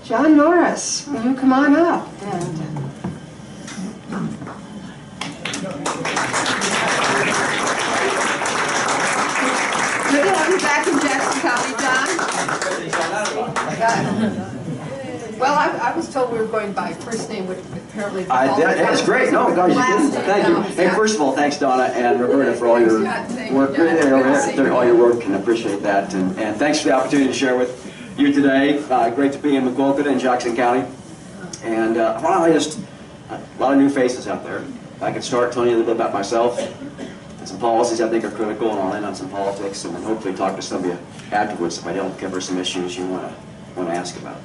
John Norris, will you come on up? And good to have you back in Jackson County, John. Well, I was told we were going by first name, which apparently... That's great. No, God, you did. Thank you. Hey, first of all, thanks, Donna and Roberta, for all your work. Doing all your work, and appreciate that. And thanks for the opportunity to share with you today. Great to be in Maquoketa in Jackson County. And well, a lot of new faces out there. I could start telling you a little bit about myself and some policies I think are critical, and I'll end on some politics, and then hopefully talk to some of you afterwards if I don't cover some issues you want to ask about.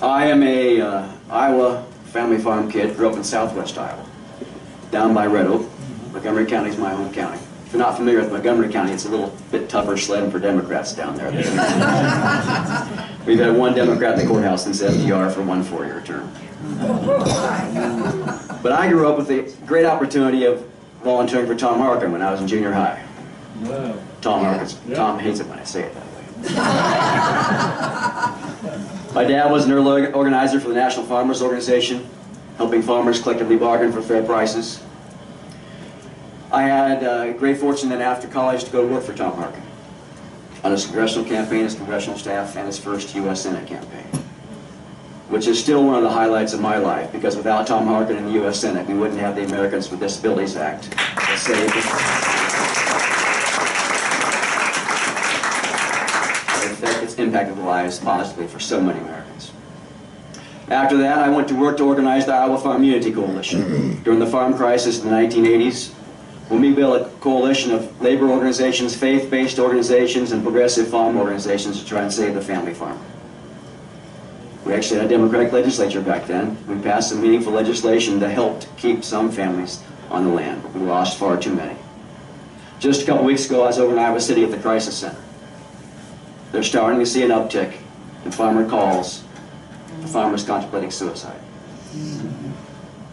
I am a Iowa family farm kid, grew up in southwest Iowa, down by Red Oak. Montgomery County is my home county. If you're not familiar with Montgomery County, it's a little bit tougher sledding for Democrats down there. We've had one Democrat in the courthouse since FDR for one 4-year term. But I grew up with the great opportunity of volunteering for Tom Harkin when I was in junior high. Wow. Tom Harkin. Yeah. Tom hates it when I say it that way. My dad was an early organizer for the National Farmers Organization, helping farmers collectively bargain for fair prices. I had great fortune then after college to go to work for Tom Harkin on his congressional campaign, his congressional staff, and his first U.S. Senate campaign, which is still one of the highlights of my life, because without Tom Harkin in the U.S. Senate, we wouldn't have the Americans with Disabilities Act that saved it's impacted the lives positively for so many Americans. After that, I went to work to organize the Iowa Farm Unity Coalition during the farm crisis in the 1980s, when we built a coalition of labor organizations, faith-based organizations, and progressive farm organizations to try and save the family farmer. We actually had a Democratic legislature back then. We passed some meaningful legislation that helped keep some families on the land. We lost far too many. Just a couple weeks ago, I was over in Iowa City at the Crisis Center. They're starting to see an uptick in farmer calls for farmers contemplating suicide.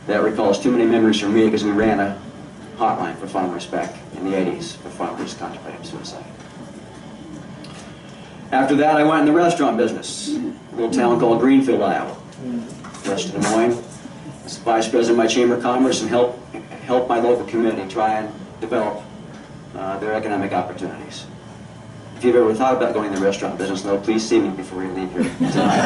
That recalls too many memories for me, because we ran a hotline for farmers back in the 80s for farmers contemplating suicide. After that, I went in the restaurant business, a little town called Greenfield, Iowa, west of Des Moines. I was vice president of my Chamber of Commerce and helped my local community try and develop their economic opportunities. If you've ever thought about going in the restaurant business, though, please see me before you leave here tonight.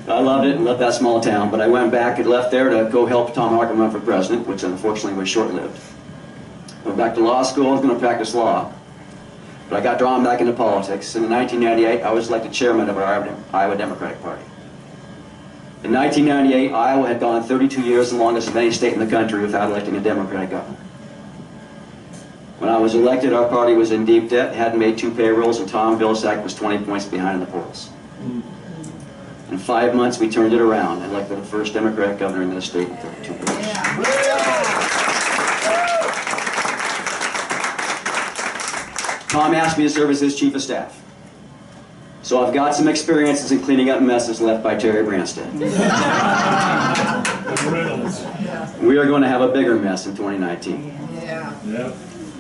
I loved it and loved that small town, but I went back and left there to go help Tom Harkin run for president, which unfortunately was short-lived. Went back to law school. I was going to practice law, but I got drawn back into politics. And in 1998, I was elected chairman of our Iowa Democratic Party. In 1998, Iowa had gone 32 years, the longest of any state in the country, without electing a Democratic governor. When I was elected, our party was in deep debt, hadn't made 2 payrolls, and Tom Vilsack was 20 points behind in the polls. In 5 months, we turned it around and elected the first Democratic governor in the state in 32 years. Tom asked me to serve as his chief of staff. So I've got some experiences in cleaning up messes left by Terry Branstad. We are going to have a bigger mess in 2019. Yeah.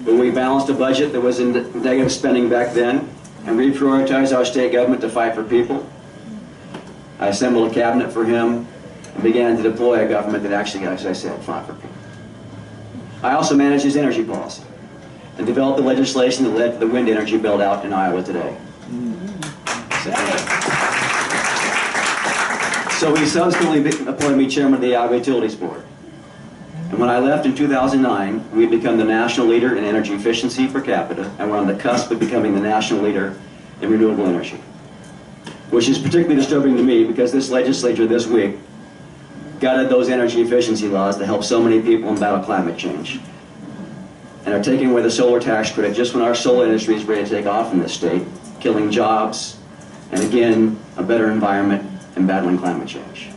But we balanced a budget that was in negative spending back then, and reprioritized our state government to fight for people. I assembled a cabinet for him and began to deploy a government that actually, as I said, fought for people. I also managed his energy policy and developed the legislation that led to the wind energy build-out in Iowa today. So he subsequently appointed me chairman of the Iowa Utilities Board. And when I left in 2009, we had become the national leader in energy efficiency per capita, and we're on the cusp of becoming the national leader in renewable energy. Which is particularly disturbing to me, because this legislature this week gutted those energy efficiency laws that help so many people in battle climate change, and are taking away the solar tax credit just when our solar industry is ready to take off in this state, killing jobs, and again, a better environment and battling climate change.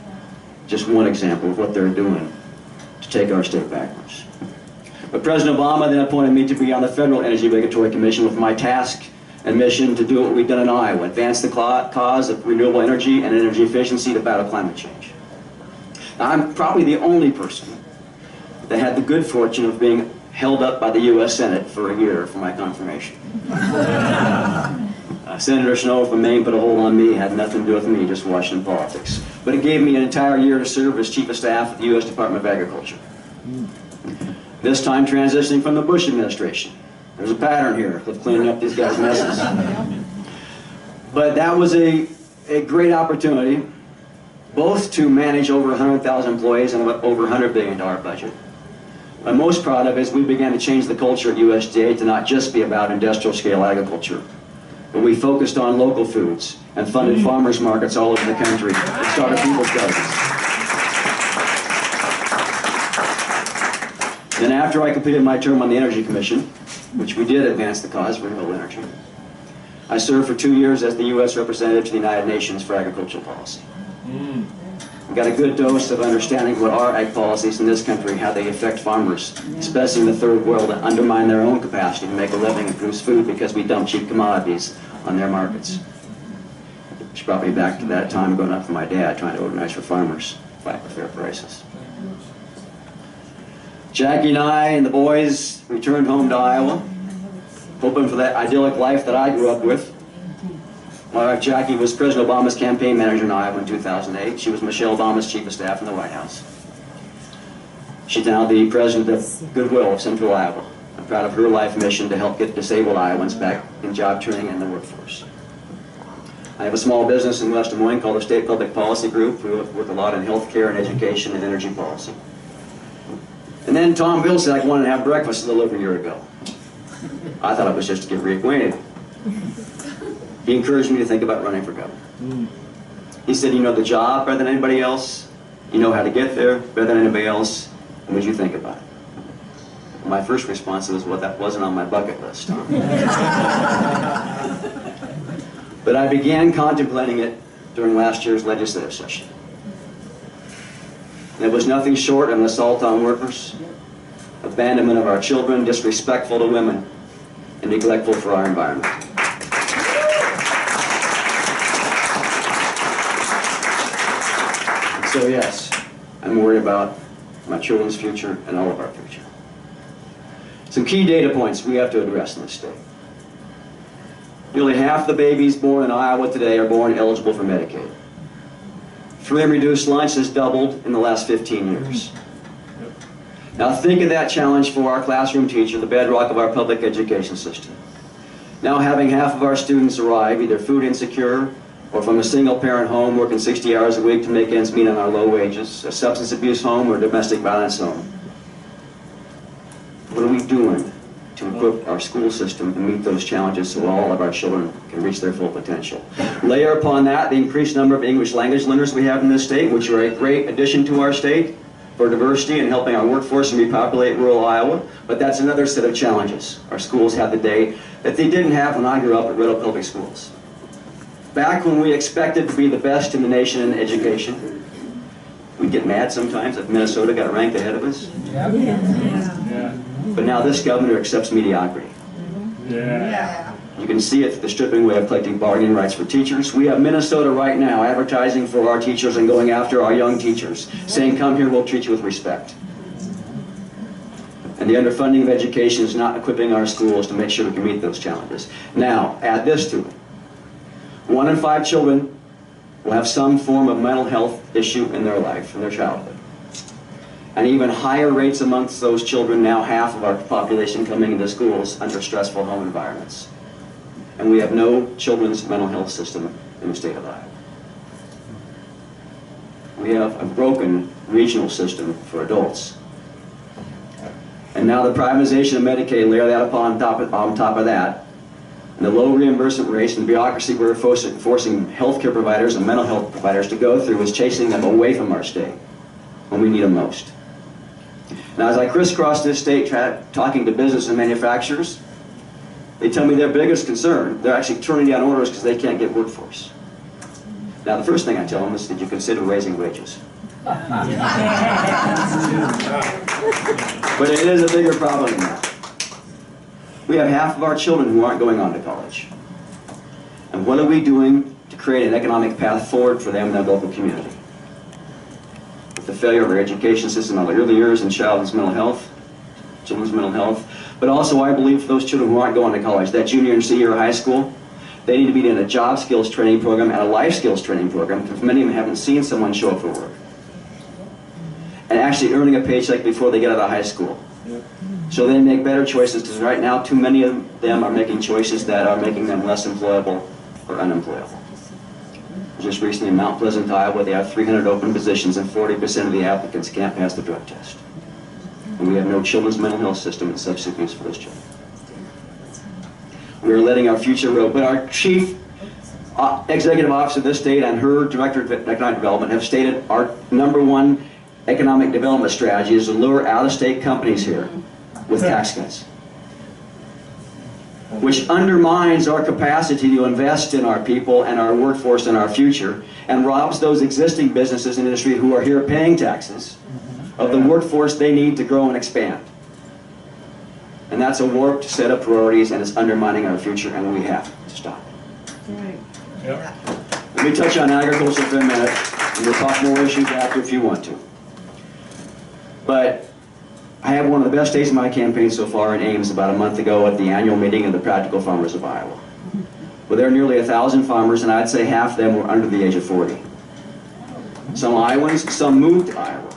Just one example of what they're doing to take our state backwards. But President Obama then appointed me to be on the Federal Energy Regulatory Commission with my task and mission to do what we've done in Iowa, advance the cause of renewable energy and energy efficiency to battle climate change. Now, I'm probably the only person that had the good fortune of being held up by the U.S. Senate for a year for my confirmation. Senator Snow from Maine put a hold on me. It had nothing to do with me, just Washington politics. But it gave me an entire year to serve as Chief of Staff at the U.S. Department of Agriculture. This time transitioning from the Bush administration. There's a pattern here of cleaning up these guys' messes. But that was a great opportunity, both to manage over 100,000 employees and over $100 billion budget. What I'm most proud of is we began to change the culture at USDA to not just be about industrial scale agriculture, but we focused on local foods and funded farmers markets all over the country and started people's gardens. Then after I completed my term on the Energy Commission, which we did advance the cause of renewable energy, I served for 2 years as the U.S. representative to the United Nations for agricultural policy. We got a good dose of understanding what our ag policies in this country, how they affect farmers, especially in the third world, and undermine their own capacity to make a living and produce food because we dump cheap commodities on their markets. Which brought me back to that time growing up for my dad, trying to organize for farmers, fight for fair prices. Jackie and I and the boys returned home to Iowa, hoping for that idyllic life that I grew up with. My wife Jackie was President Obama's campaign manager in Iowa in 2008. She was Michelle Obama's Chief of Staff in the White House. She's now the President of Goodwill of Central Iowa. I'm proud of her life mission to help get disabled Iowans back in job training and the workforce. I have a small business in West Des Moines called the State Public Policy Group. We work a lot in healthcare and education and energy policy. And then Tom Vilsack wanted to have breakfast a little over a year ago. I thought it was just to get reacquainted. He encouraged me to think about running for governor. He said, you know the job better than anybody else, you know how to get there better than anybody else, and what you think about it? My first response was, well, that wasn't on my bucket list, Tom. But I began contemplating it during last year's legislative session. And it was nothing short of an assault on workers, abandonment of our children, disrespectful to women, and neglectful for our environment. So yes, I'm worried about my children's future and all of our future. Some key data points we have to address in this state. Nearly half the babies born in Iowa today are born eligible for Medicaid. Free and reduced lunch has doubled in the last 15 years. Now think of that challenge for our classroom teacher, the bedrock of our public education system. Now having half of our students arrive either food insecure or from a single-parent home working 60 hours a week to make ends meet on our low wages, a substance abuse home or domestic violence home. What are we doing to equip our school system to meet those challenges so all of our children can reach their full potential? Layer upon that the increased number of English language learners we have in this state, which are a great addition to our state for diversity and helping our workforce and repopulate rural Iowa, but that's another set of challenges our schools have today that they didn't have when I grew up at Red Oak Public Schools. Back when we expected to be the best in the nation in education, we'd get mad sometimes if Minnesota got ranked ahead of us. Yeah. But now this governor accepts mediocrity. Yeah. You can see it through the stripping way of collecting bargaining rights for teachers. We have Minnesota right now advertising for our teachers and going after our young teachers, saying, come here, we'll treat you with respect. And the underfunding of education is not equipping our schools to make sure we can meet those challenges. Now, add this to it. 1 in 5 children will have some form of mental health issue in their life, in their childhood. And even higher rates amongst those children, now half of our population coming into schools under stressful home environments. And we have no children's mental health system in the state of Iowa. We have a broken regional system for adults. And now the privatization of Medicaid, layer that on top of that, and the low reimbursement rates and bureaucracy we're forcing healthcare providers and mental health providers to go through is chasing them away from our state when we need them most. Now, as I crisscross this state talking to business and manufacturers, they tell me their biggest concern, they're actually turning down orders because they can't get workforce. Now, the first thing I tell them is, did you consider raising wages? But it is a bigger problem than that. We have half of our children who aren't going on to college. And what are we doing to create an economic path forward for them in their local community? With the failure of our education system in the early years in children's mental health, but also I believe for those children who aren't going to college, that junior and senior high school, They need to be in a job skills training program and a life skills training program, because many of them haven't seen someone show up for work. And actually earning a paycheck before they get out of high school. So they make better choices, because right now too many of them are making choices that are making them less employable or unemployable. Just recently in Mount Pleasant, Iowa, they have 300 open positions and 40% of the applicants can't pass the drug test. And we have no children's mental health system and substance abuse for those children. We are letting our future road, but our chief executive officer of this state and her director of economic development have stated our #1 economic development strategy is to lure out-of-state companies here with tax cuts, which undermines our capacity to invest in our people and our workforce and our future, and robs those existing businesses and industry who are here paying taxes of the workforce they need to grow and expand. And that's a warped set of priorities, and it's undermining our future, and we have to stop it. Right. Yep. Let me touch on agriculture for a minute, and we'll talk more issues after if you want to. But I had one of the best days of my campaign so far in Ames about a month ago at the annual meeting of the Practical Farmers of Iowa. Well, there are nearly 1,000 farmers, and I'd say half of them were under the age of 40. Some Iowans, some moved to Iowa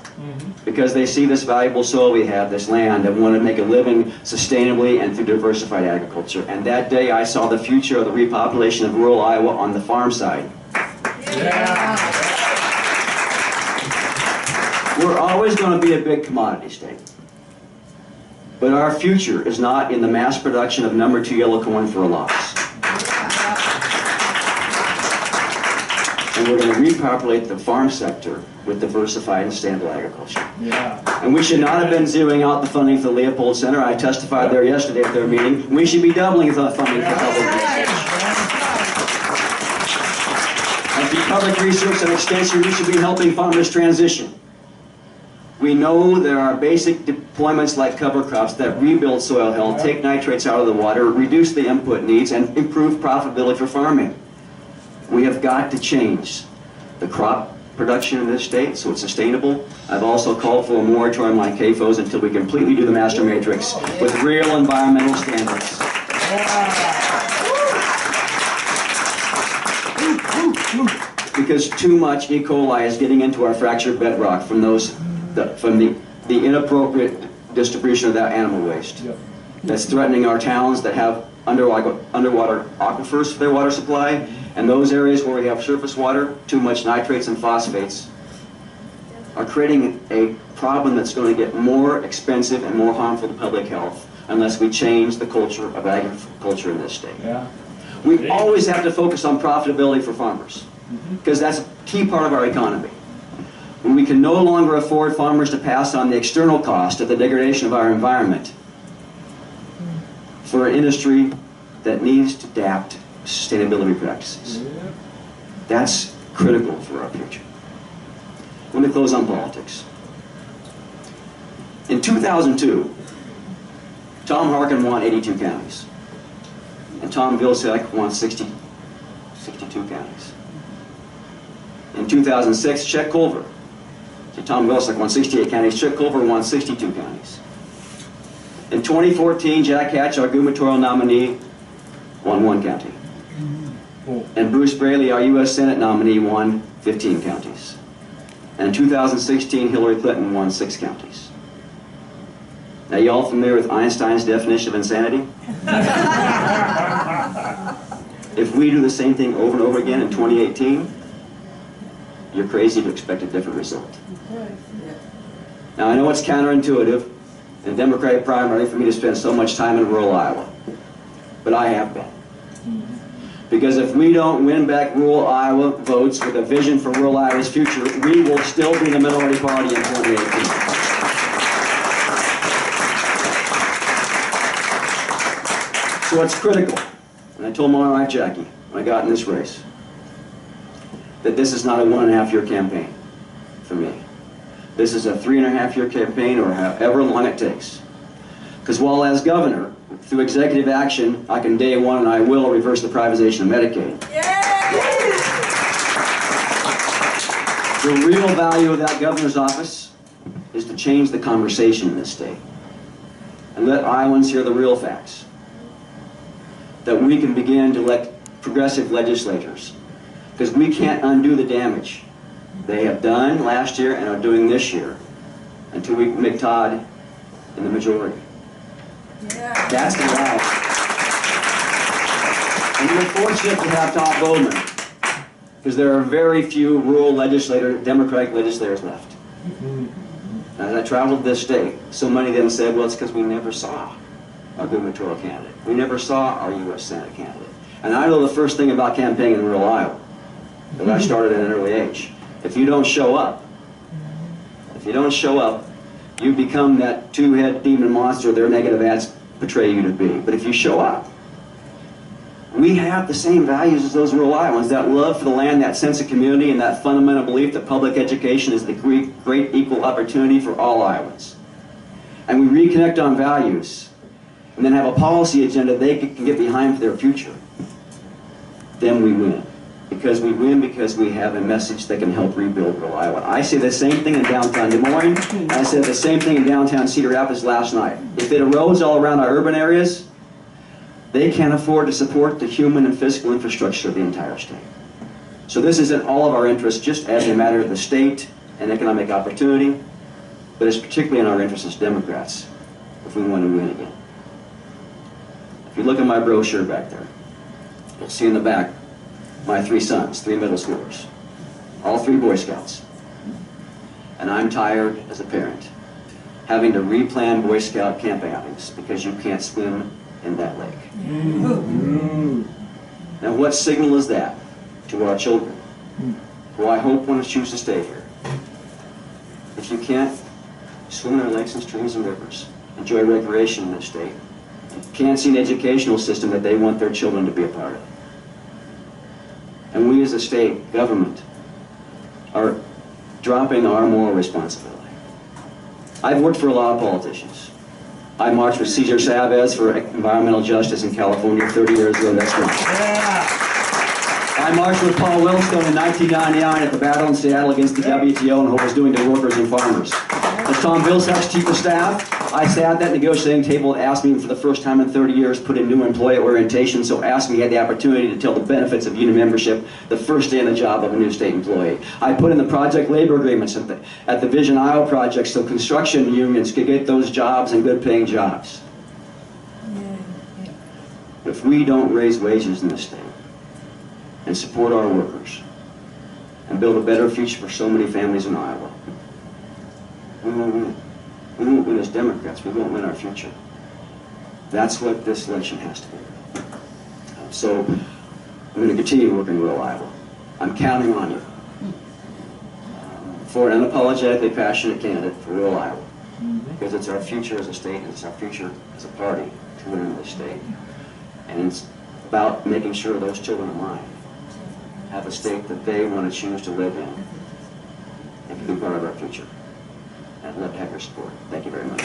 because they see this valuable soil we have, this land, and want to make a living sustainably and through diversified agriculture. And that day I saw the future of the repopulation of rural Iowa on the farm side. Yeah. We're always going to be a big commodity state. But our future is not in the mass production of #2 yellow corn for a loss. And we're going to repopulate the farm sector with diversified and sustainable agriculture. Yeah. And we should not have been zeroing out the funding for the Leopold Center. I testified there yesterday at their meeting. We should be doubling the funding for public research. And for public research and extension, we should be helping farmers transition. We know there are basic deployments like cover crops that rebuild soil health, take nitrates out of the water, reduce the input needs, and improve profitability for farming. We have got to change the crop production in this state so it's sustainable. I've also called for a moratorium on CAFOs until we completely do the master matrix with real environmental standards. Because too much E. coli is getting into our fractured bedrock from the inappropriate distribution of that animal waste. That's threatening our towns that have underwater aquifers for their water supply, and those areas where we have surface water, too much nitrates and phosphates, are creating a problem that's going to get more expensive and more harmful to public health unless we change the culture of agriculture in this state. Yeah. We always have to focus on profitability for farmers, because that's a key part of our economy. When we can no longer afford farmers to pass on the external cost of the degradation of our environment for an industry that needs to adapt to sustainability practices. That's critical for our future. Let me close on politics. In 2002, Tom Harkin won 82 counties, and Tom Vilsack won 62 counties. In 2006, Chet Culver. So Tom Vilsack won 68 counties, Chet Culver won 62 counties. In 2014, Jack Hatch, our gubernatorial nominee, won 1 county. And Bruce Braley, our U.S. Senate nominee, won 15 counties. And in 2016, Hillary Clinton won 6 counties. Now, you all familiar with Einstein's definition of insanity? If we do the same thing over and over again in 2018, you're crazy to expect a different result. Now, I know it's counterintuitive in a Democratic primary for me to spend so much time in rural Iowa, but I have been. Because if we don't win back rural Iowa votes with a vision for rural Iowa's future, we will still be the minority party in 2018. So it's critical, and I told my wife Jackie when I got in this race, that this is not a 1.5-year campaign for me. This is a 3.5-year campaign, or however long it takes. Because while as governor, through executive action, I can day one, and I will, reverse the privatization of Medicaid. The real value of that governor's office is to change the conversation in this state and let Iowans hear the real facts. That we can begin to let progressive legislators, because we can't undo the damage they have done last year and are doing this year until we make Todd in the majority. Yeah. That's the reality. And we're fortunate to have Todd Bowman, because there are very few rural Democratic legislators left. As I traveled this state, so many of them said, well, it's because we never saw our gubernatorial candidate. We never saw our U.S. Senate candidate. And I know the first thing about campaigning in rural Iowa, that I started at an early age. If you don't show up, you become that two-head demon monster their negative ads portray you to be. But if you show up, we have the same values as those rural Iowans, that love for the land, that sense of community, and that fundamental belief that public education is the great equal opportunity for all Iowans. And we reconnect on values, and then have a policy agenda they can get behind for their future. Then we win. Because we win because we have a message that can help rebuild rural Iowa. I say the same thing in downtown Des Moines, and I said the same thing in downtown Cedar Rapids last night. If it erodes all around our urban areas, they can't afford to support the human and physical infrastructure of the entire state. So this is in all of our interests, just as a matter of the state and economic opportunity, but it's particularly in our interests as Democrats if we want to win again. If you look at my brochure back there, you'll see in the back my 3 sons, 3 middle schoolers, all 3 Boy Scouts. And I'm tired as a parent having to replan Boy Scout camp outings because you can't swim in that lake. Now what signal is that to our children, who I hope want to choose to stay here? If you can't swim in our lakes and streams and rivers, enjoy recreation in this state, you can't see an educational system that they want their children to be a part of. And we as a state government are dropping our moral responsibility. I've worked for a lot of politicians. I marched with Cesar Chavez for environmental justice in California 30 years ago next month. I marched with Paul Wellstone in 1999 at the battle in Seattle against the WTO and what it was doing to workers and farmers. As Tom Vilsack's chief of staff, I sat at that negotiating table and asked me for the first time in 30 years put in new employee orientation, so asked me had the opportunity to tell the benefits of union membership the first day on the job of a new state employee. I put in the project labor agreements at the Vision Iowa project so construction unions could get those jobs and good paying jobs. If we don't raise wages in this state and support our workers and build a better future for so many families in Iowa, we won't win. We won't win as Democrats. We won't win our future. That's what this election has to be. So I'm going to continue working in rural Iowa. I'm counting on you for an unapologetically passionate candidate for rural Iowa, because it's our future as a state and it's our future as a party to win in this state. And it's about making sure those children of mine have a state that they want to choose to live in and can be part of our future. I'd love to have your support. Thank you very much.